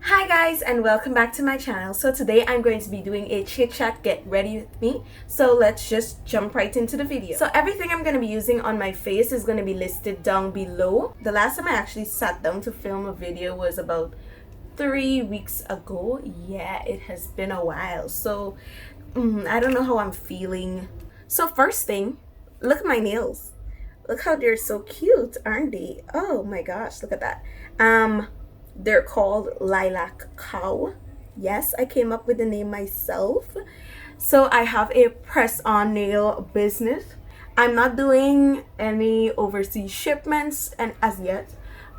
Hi guys, and welcome back to my channel. So today I'm going to be doing a chit chat get ready with me. So let's just jump right into the video. So everything I'm going to be using on my face is going to be listed down below. The last time I actually sat down to film a video was about 3 weeks ago. Yeah, it has been a while. So I don't know how I'm feeling. So first thing, look at my nails. Look how they're so cute, aren't they? Oh my gosh, look at that. They're called Lilac Cow. Yes, I came up with the name myself. So I have a press-on nail business. I'm not doing any overseas shipments and as yet.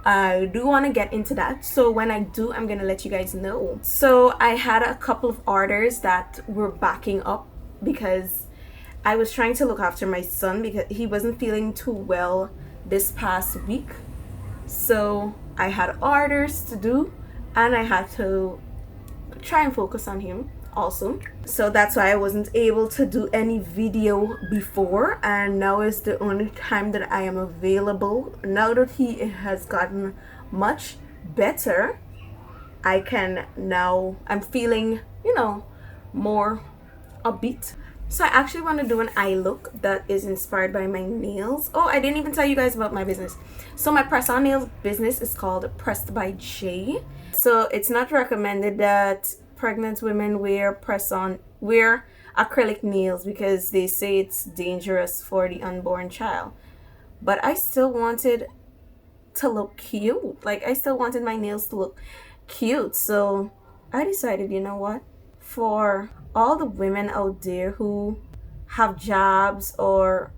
I do want to get into that. So when I do, I'm going to let you guys know. So I had a couple of orders that were backing up because I was trying to look after my son because he wasn't feeling too well this past week. So I had orders to do and I had to try and focus on him also. So that's why I wasn't able to do any video before, and now is the only time that I am available. Now that he has gotten much better, I'm feeling, more upbeat. So I actually want to do an eye look that is inspired by my nails. Oh, I didn't even tell you guys about my business. So my press-on nails business is called Pressed by J. So it's not recommended that pregnant women wear acrylic nails because they say it's dangerous for the unborn child. But I still wanted to look cute. Like, I still wanted my nails to look cute. So I decided, you know what? For all the women out there who have jobs or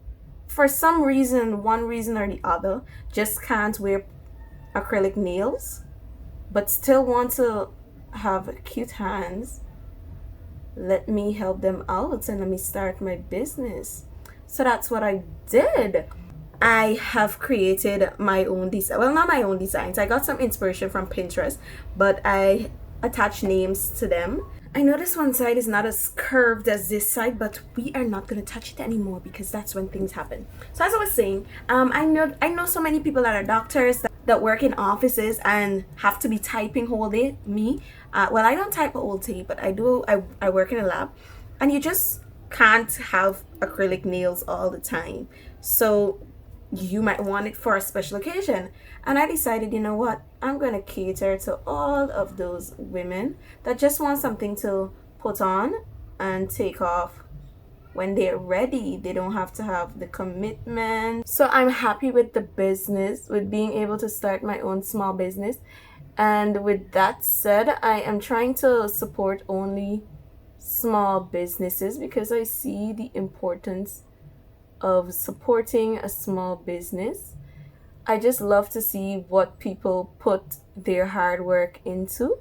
for some reason, one reason or the other, just can't wear acrylic nails but still want to have cute hands, let me help them out and let me start my business. So that's what I did. I have created my own design. Well, not my own designs. I got some inspiration from Pinterest, but I attach names to them. I know this one side is not as curved as this side, but we are not going to touch it anymore because that's when things happen. So as I was saying, I know so many people that are doctors that work in offices and have to be typing whole day. Me, well, I don't type all day, but I work in a lab, and you just can't have acrylic nails all the time. So you might want it for a special occasion. And I decided, you know what, I'm going to cater to all of those women that just want something to put on and take off when they're ready. They don't have to have the commitment. So I'm happy with the business, with being able to start my own small business. And with that said, I am trying to support only small businesses because I see the importance of supporting a small business. I just love to see what people put their hard work into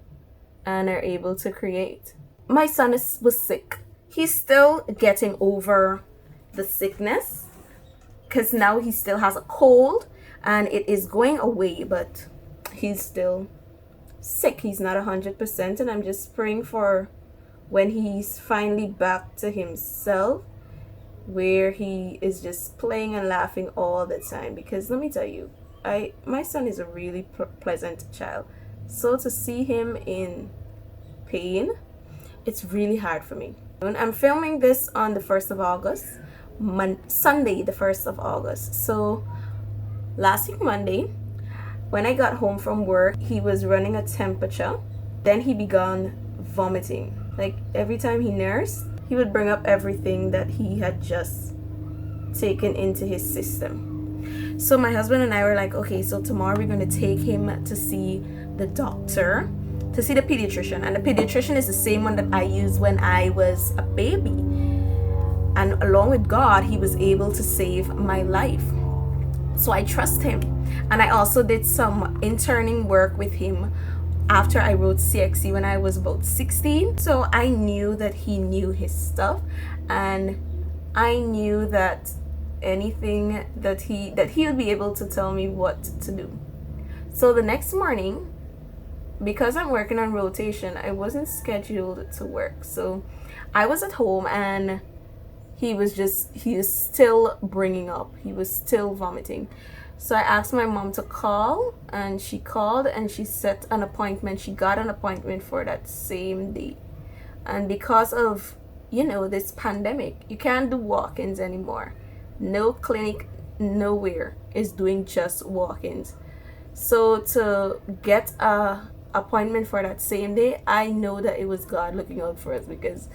and are able to create. My son was sick. He's still getting over the sickness because now he still has a cold and it is going away, but he's still sick. He's not 100%, and I'm just praying for when he's finally back to himself, where he is just playing and laughing all the time. Because let me tell you, my son is a really pleasant child. So to see him in pain, it's really hard for me. I'm filming this on the 1st of August, Sunday the 1st of August. So last week Monday, when I got home from work, he was running a temperature. Then he began vomiting. Like every time he nursed, he would bring up everything that he had just taken into his system. So my husband and I were like, okay, so tomorrow we're going to take him to see the doctor, to see the pediatrician. And the pediatrician is the same one that I used when I was a baby. And along with God, he was able to save my life. So I trust him. And I also did some interning work with him after I wrote CXC when I was about 16. So I knew that he knew his stuff, and I knew that anything that he would be able to tell me what to do. So the next morning, because I'm working on rotation, I wasn't scheduled to work. So I was at home and he was still bringing up. He was still vomiting. So I asked my mom to call, and she called and she set an appointment. She got an appointment for that same day. And because of, this pandemic, you can't do walk-ins anymore. No clinic nowhere is doing just walk-ins. So to get a appointment for that same day, I know that it was God looking out for us, because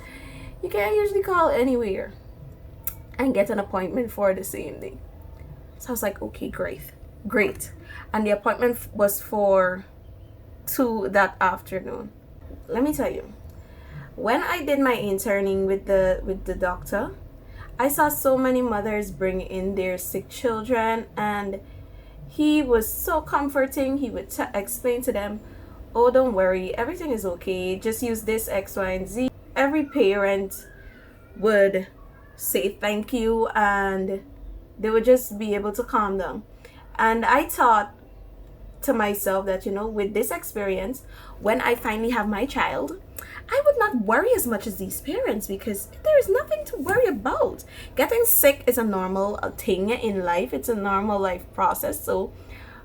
you can't usually call anywhere and get an appointment for the same day. So I was like, okay, great. And the appointment was for 2 that afternoon. Let me tell you, when I did my interning with the doctor, I saw so many mothers bring in their sick children, and he was so comforting. He would explain to them, oh, don't worry, everything is okay, just use this X, Y, and Z. Every parent would say thank you, and they would just be able to calm down. And I thought to myself that, with this experience, when I finally have my child, I would not worry as much as these parents, because there is nothing to worry about. Getting sick is a normal thing in life. It's a normal life process. So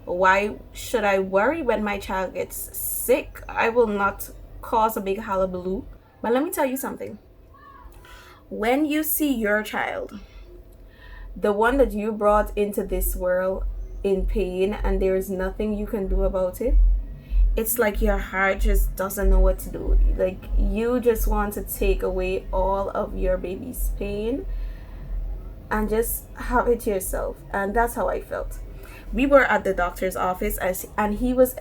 why should I worry when my child gets sick? I will not cause a big hullabaloo. But let me tell you something. When you see your child, the one that you brought into this world, in pain, and there is nothing you can do about it, it's like your heart just doesn't know what to do. Like, you just want to take away all of your baby's pain and just have it to yourself. And that's how I felt. We were at the doctor's office, and he was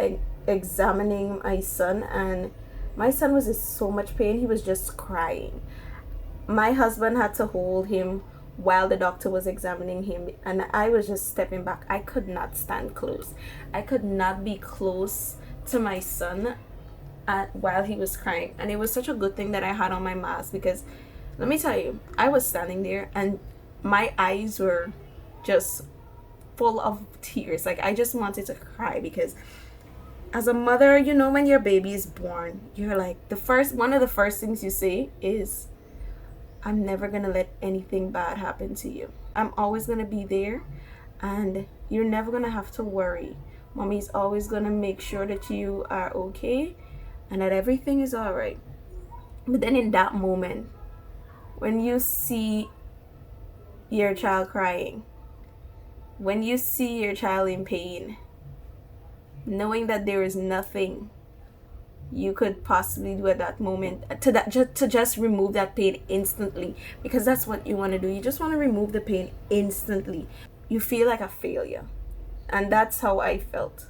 examining my son, and my son was in so much pain. He was just crying. My husband had to hold him while the doctor was examining him, and I was just stepping back. I could not stand close. I could not be close to my son while he was crying. And it was such a good thing that I had on my mask, because let me tell you, I was standing there and my eyes were just full of tears. Like, I just wanted to cry, because as a mother, when your baby is born, you're like, one of the first things you say is, I'm never gonna let anything bad happen to you. I'm always gonna be there, and you're never gonna have to worry. Mommy's always gonna make sure that you are okay and that everything is all right. But then in that moment, when you see your child crying, when you see your child in pain, knowing that there is nothing you could possibly do at that moment to just remove that pain instantly, because that's what you want to do. You just want to remove the pain instantly. You feel like a failure, and that's how I felt.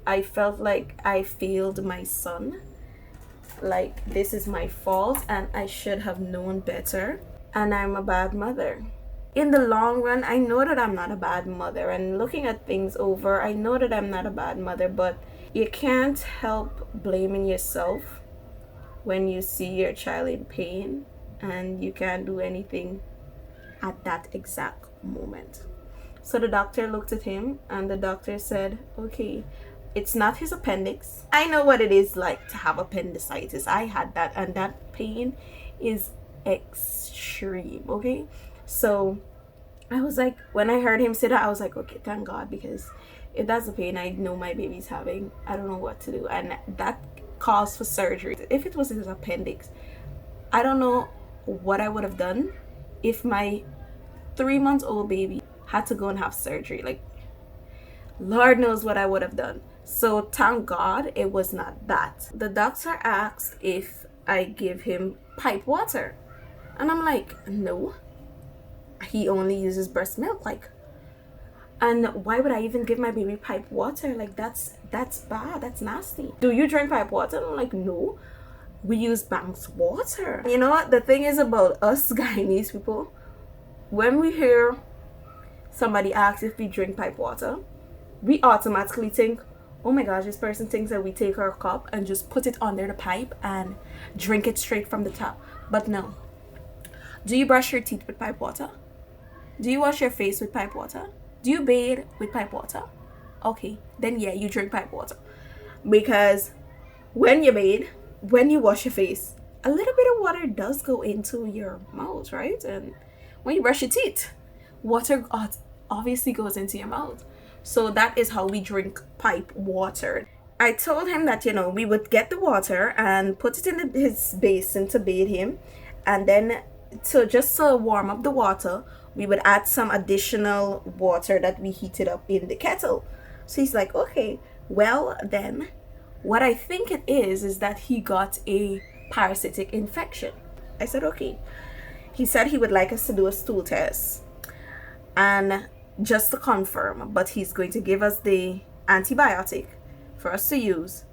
I felt like I failed my son, like this is my fault and I should have known better, and I'm a bad mother. In the long run, I know that I'm not a bad mother, and looking at things over, I know that I'm not a bad mother, but you can't help blaming yourself when you see your child in pain and you can't do anything at that exact moment. So the doctor looked at him, and the doctor said, okay, it's not his appendix. I know what it is like to have appendicitis. I had that, and that pain is extreme, okay? So I was like, when I heard him say that, I was like, okay, thank God, because if that's the pain I know my baby's having, I don't know what to do. And that calls for surgery. If it was his appendix, I don't know what I would have done if my 3-month-old baby had to go and have surgery. Like, Lord knows what I would have done. So thank God it was not that. The doctor asked if I give him pipe water, and I'm like, no, he only uses breast milk. Like, and why would I even give my baby pipe water? Like, that's bad. That's nasty. Do you drink pipe water? And I'm like, no, we use Banks water. You know what? The thing is about us Guyanese people, when we hear somebody ask if we drink pipe water, we automatically think, oh my gosh, this person thinks that we take our cup and just put it under the pipe and drink it straight from the tap. But no. Do you brush your teeth with pipe water? Do you wash your face with pipe water? Do you bathe with pipe water? Okay, then yeah, you drink pipe water. Because when you bathe, when you wash your face, a little bit of water does go into your mouth, right? And when you brush your teeth, water obviously goes into your mouth. So that is how we drink pipe water. I told him that, we would get the water and put it in his basin to bathe him, and then to warm up the water, we would add some additional water that we heated up in the kettle. So he's like, okay, well then, what I think it is that he got a parasitic infection. I said, okay. He said he would like us to do a stool test, and just to confirm, but he's going to give us the antibiotic for us to use,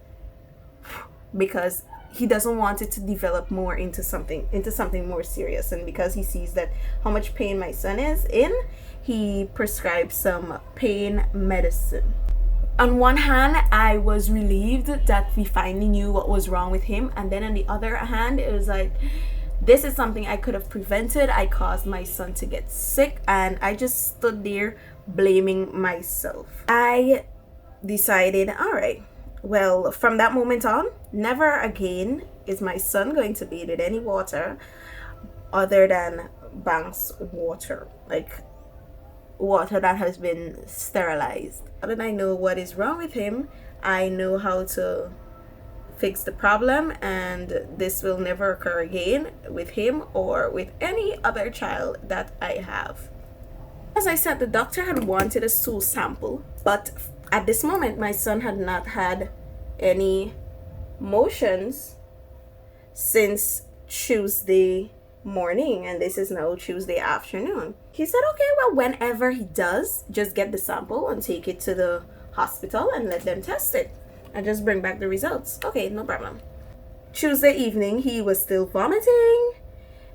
because he doesn't want it to develop more into something more serious. And because he sees that how much pain my son is in, he prescribed some pain medicine. On one hand, I was relieved that we finally knew what was wrong with him, and then on the other hand, it was like, this is something I could have prevented. I caused my son to get sick, and I just stood there blaming myself. I decided, all right, well, from that moment on, never again is my son going to bathe with any water other than Banks water, like water that has been sterilized. Now that I know what is wrong with him, I know how to fix the problem, and this will never occur again with him or with any other child that I have. As I said, the doctor had wanted a stool sample, but at this moment my son had not had any motions since Tuesday morning, and this is now Tuesday afternoon. He said, okay, well, whenever he does, just get the sample and take it to the hospital and let them test it and just bring back the results. Okay, no problem. Tuesday evening, he was still vomiting.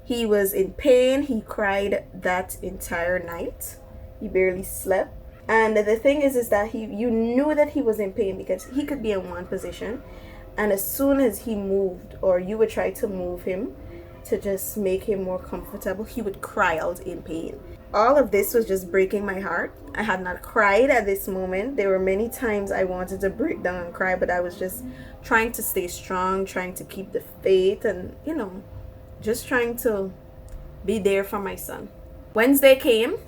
He was in pain. He cried that entire night. He barely slept. And the thing is that you knew that he was in pain because he could be in one position, and as soon as he moved, or you would try to move him to just make him more comfortable, he would cry out in pain. All of this was just breaking my heart. I had not cried at this moment. There were many times I wanted to break down and cry, but I was just trying to stay strong, trying to keep the faith, and just trying to be there for my son. Wednesday came.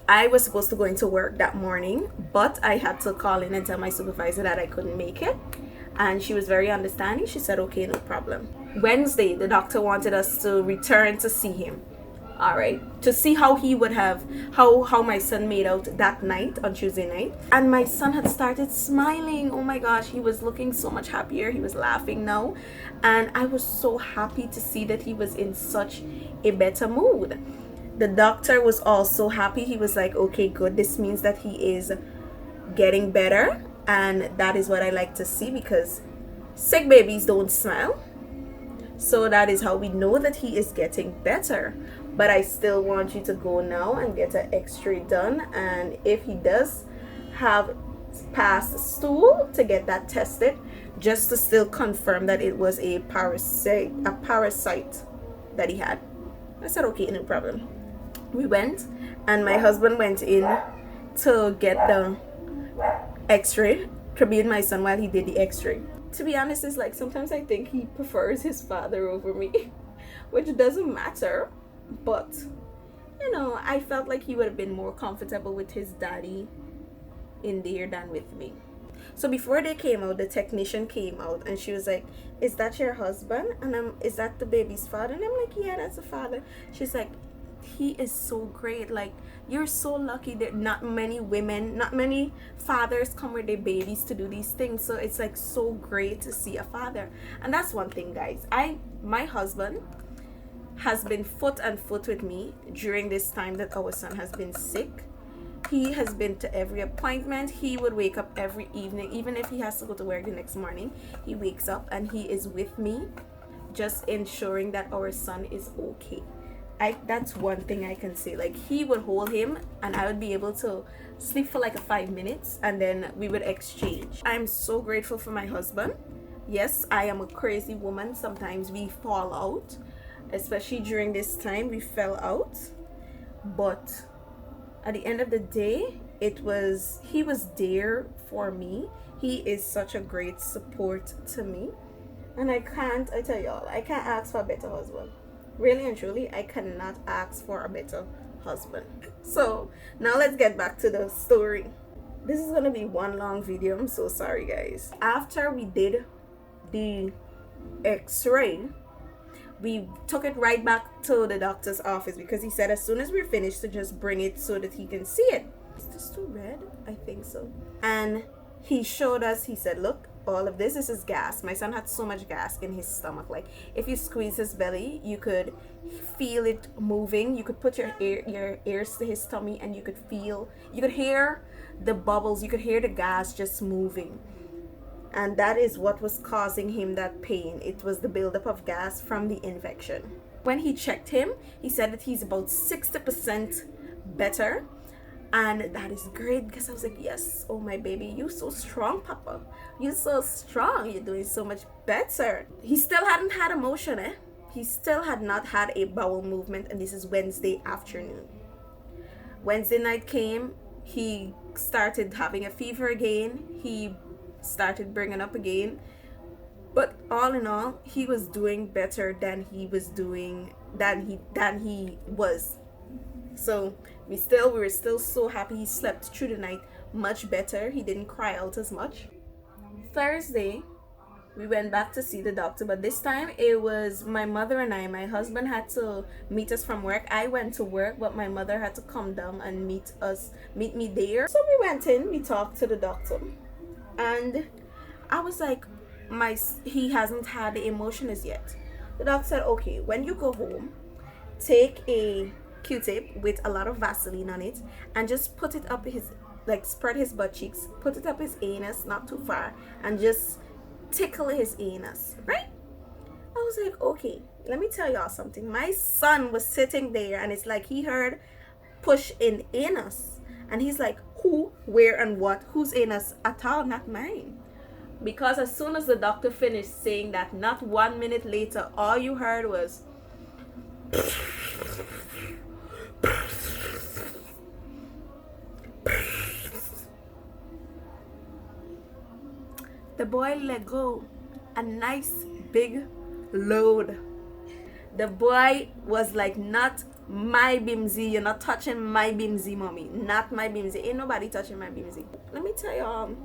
I was supposed to go into work that morning, but I had to call in and tell my supervisor that I couldn't make it, and she was very understanding. She said, okay, no problem. Wednesday, the doctor wanted us to return to see him. All right, to see how he would have, how my son made out that night on Tuesday night. And my son had started smiling. Oh my gosh, he was looking so much happier. He was laughing now, and I was so happy to see that he was in such a better mood. The doctor was also happy. He was like, okay, good, this means that he is getting better, and that is what I like to see, because sick babies don't smile. So that is how we know that he is getting better. But I still want you to go now and get an x-ray done, and if he does have passed stool, to get that tested, just to still confirm that it was a parasite that he had. I said, okay, no problem. We went, and my husband went in to get the x-ray to be with my son while he did the x-ray. To be honest, it's like sometimes I think he prefers his father over me, which doesn't matter, but I felt like he would have been more comfortable with his daddy in there than with me. So before they came out, the technician came out, and she was like, is that your husband? And is that the baby's father? And I'm like, yeah, that's the father. She's like, he is so great, like, you're so lucky that not many fathers come with their babies to do these things. So it's like so great to see a father. And that's one thing, guys. My husband has been foot and foot with me during this time that our son has been sick. He has been to every appointment. He would wake up every evening, even if he has to go to work the next morning. He wakes up and he is with me, just ensuring that our son is okay. That's one thing I can say. Like, he would hold him and I would be able to sleep for like 5 minutes, and then we would exchange. I'm so grateful for my husband. Yes, I am a crazy woman. Sometimes we fall out, especially during this time we fell out, but at the end of the day, he was there for me. He is such a great support to me, and I can't ask for a better husband. Really and truly, I cannot ask for a better husband. So now let's get back to the story. This is gonna be one long video. I'm so sorry, guys. After we did the x-ray, we took it right back to the doctor's office because he said as soon as we're finished to just bring it so that he can see it. Is this too red? I think so. And he showed us, he said, look, all of this is gas. My son had so much gas in his stomach. Like if you squeeze his belly, you could feel it moving. You could put your ears to his tummy and you could hear the bubbles, you could hear the gas just moving. And that is what was causing him that pain. It was the buildup of gas from the infection. When he checked him, he said that he's about 60% better. And that is great because I was like, yes, oh my baby, you're so strong, Papa. You're so strong. You're doing so much better. He still hadn't had a motion, eh? He still had not had a bowel movement, and this is Wednesday afternoon. Wednesday night came, he started having a fever again. He started bringing up again, but all in all, he was doing better than he was. So we were still so happy. He slept through the night much better. He didn't cry out as much. Thursday we went back to see the doctor, but this time it was my mother and I. My husband had to meet us from work. I went to work, but my mother had to come down and meet me there. So we went in, we talked to the doctor, and I was like, he hasn't had the emotion as yet. The doctor said, okay, when you go home, take a Q-tip with a lot of Vaseline on it and just put it up his, like spread his butt cheeks, put it up his anus, not too far, and just tickle his anus, right? I was like, okay, let me tell y'all something. My son was sitting there and it's like he heard push in anus, and he's like, who, where, and what? Whose anus? At all, not mine. Because as soon as the doctor finished saying that, not 1 minute later, all you heard was the boy let go a nice big load. The boy was like, not my bimsy, you're not touching my bimsy, mommy, not my bimsy, ain't nobody touching my bimsy. Let me tell y'all,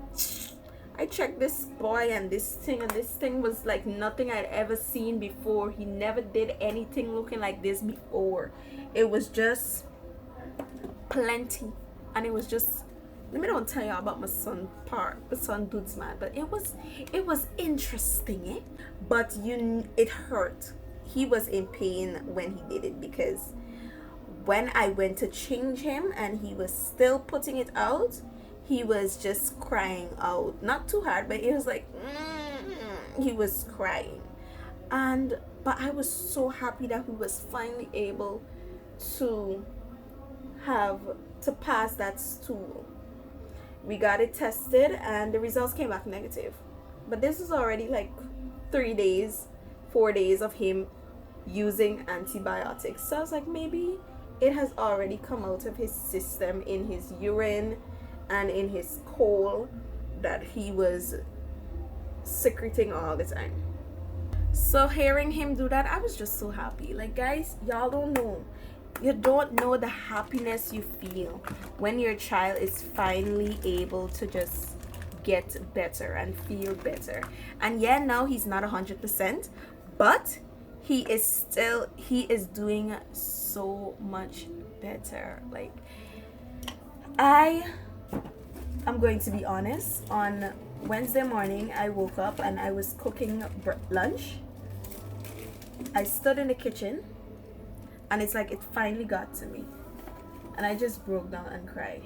I checked this boy and this thing was like nothing I'd ever seen before. He never did anything looking like this before. It was just plenty, and it was just, let me don't tell y'all about my son dude's man, but it was interesting, eh? But it hurt. He was in pain when he did it, because when I went to change him and he was still putting it out, he was just crying out, not too hard, but it was like he was crying. But I was so happy that he was finally able to pass that stool. We got it tested and the results came back negative. But this is already like 4 days of him using antibiotics. So I was like, maybe it has already come out of his system in his urine and in his coal that he was secreting all the time. So hearing him do that, I was just so happy. Like, guys, y'all don't know. You don't know the happiness you feel when your child is finally able to just get better and feel better. And yeah, now he's not 100%, but he is doing so much better. Like, I'm going to be honest, on Wednesday morning I woke up and I was cooking lunch. I stood in the kitchen and it's like it finally got to me, and I just broke down and cried.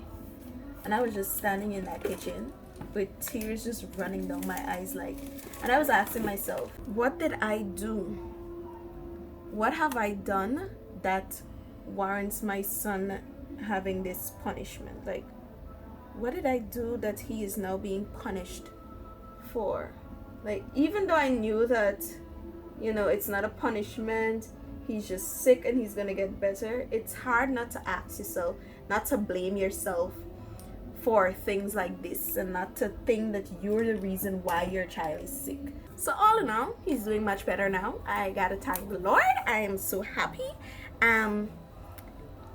And I was just standing in that kitchen with tears just running down my eyes, like, and I was asking myself, what did I do? What have I done that warrants my son having this punishment? Like, what did I do that he is now being punished for? Like, even though I knew that, you know, it's not a punishment, he's just sick and he's gonna get better, it's hard not to ask yourself, not to blame yourself for things like this, and not to think that you're the reason why your child is sick. So all in all, he's doing much better now. I gotta thank the Lord. I am so happy. And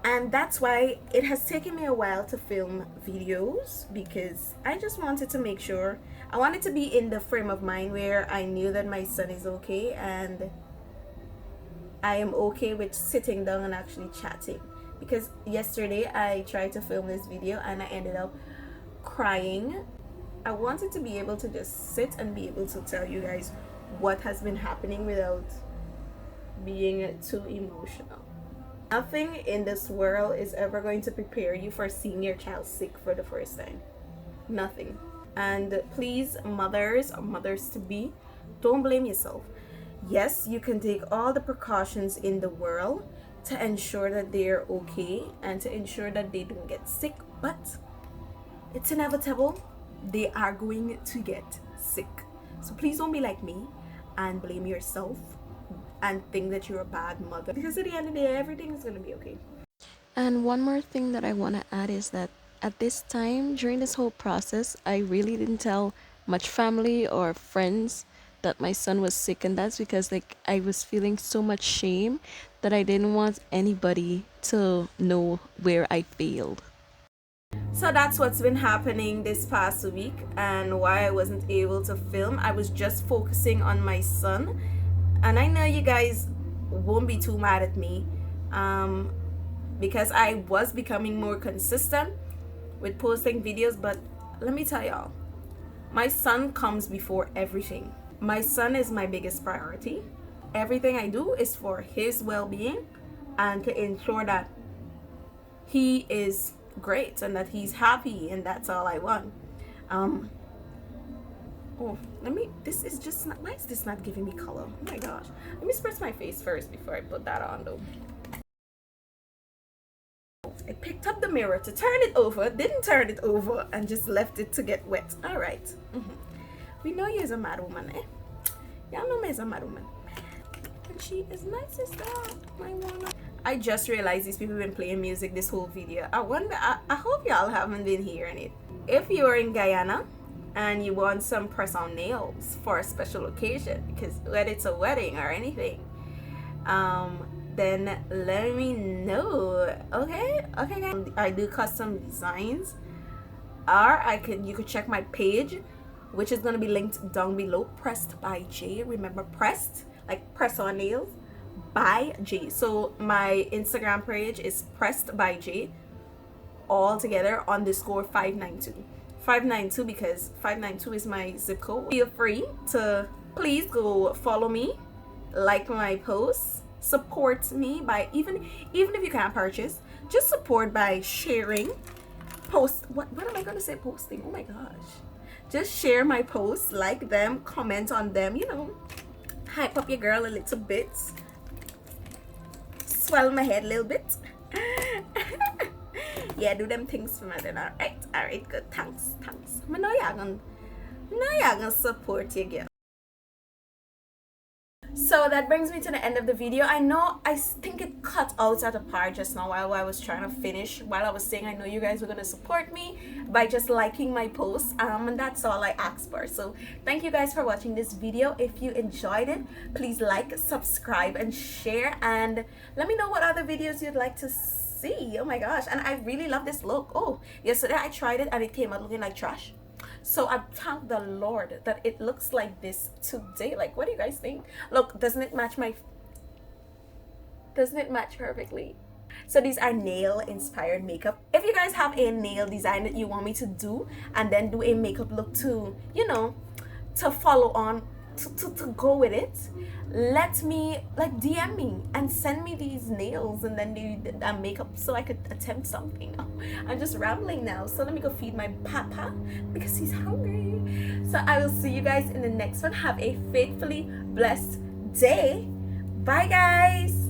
And that's why it has taken me a while to film videos, because I just wanted to make sure, I wanted to be in the frame of mind where I knew that my son is okay and I am okay with sitting down and actually chatting. Because yesterday I tried to film this video and I ended up crying. I wanted to be able to just sit and be able to tell you guys what has been happening without being too emotional. Nothing in this world is ever going to prepare you for seeing your child sick for the first time. Nothing. And please, mothers or mothers to be, don't blame yourself. Yes, you can take all the precautions in the world to ensure that they're okay and to ensure that they don't get sick, but it's inevitable. They are going to get sick. So please don't be like me and blame yourself and think that you're a bad mother, because at the end of the day, everything is going to be okay. And one more thing that I want to add is that at this time, during this whole process, I really didn't tell much family or friends that my son was sick, and that's because like I was feeling so much shame that I didn't want anybody to know where I failed. So that's what's been happening this past week, and why I wasn't able to film. I was just focusing on my son, and I know you guys won't be too mad at me, because I was becoming more consistent with posting videos. But let me tell y'all, my son comes before everything. My son is my biggest priority. Everything I do is for his well-being and to ensure that he is great and that he's happy, and that's all I want. Oh, this is just not, why is this not giving me color? Oh my gosh. Let me spritz my face first before I put that on though. I picked up the mirror to turn it over, didn't turn it over, and just left it to get wet. Alright. We know you're a mad woman, eh? Y'all know me as a mad woman. And she is nice as that. I just realized these people have been playing music this whole video. I hope y'all haven't been hearing it. If you're in Guyana and you want some press-on nails for a special occasion, because whether it's a wedding or anything, then let me know. Okay guys. I do custom designs, or you could check my page, which is going to be linked down below. Pressed by J. Remember, pressed, like press on nails by J. So my Instagram page is pressed by J, all together, _592 592, because 592 is my zip code. Feel free to please go follow me, like my posts, support me by even if you can't purchase, just support by sharing, post, what am I gonna say, posting, oh my gosh, just share my posts, like them, comment on them, you know, hype up your girl a little bit, swell my head a little bit. Yeah, do them things for me then. Alright, good, thanks. I know y'all gonna support your girl. So that brings me to the end of the video. I think it cut out at a part just now while I was trying to finish, while I was saying I know you guys were going to support me by just liking my posts, and that's all I asked for. So thank you guys for watching this video. If you enjoyed it, please like, subscribe, and share, and let me know what other videos you'd like to see. Oh my gosh, and I really love this look. Oh, yesterday I tried it and it came out looking like trash. So I thank the Lord that it looks like this today. Like, what do you guys think? Look, doesn't it match perfectly? So these are nail inspired makeup. If you guys have a nail design that you want me to do and then do a makeup look to, you know, to follow on, to go with it, let me, like, DM me and send me these nails and then do that makeup so I could attempt something. Oh, I'm just rambling now, so let me go feed my papa because he's hungry. So I will see you guys in the next one. Have a faithfully blessed day. Bye guys.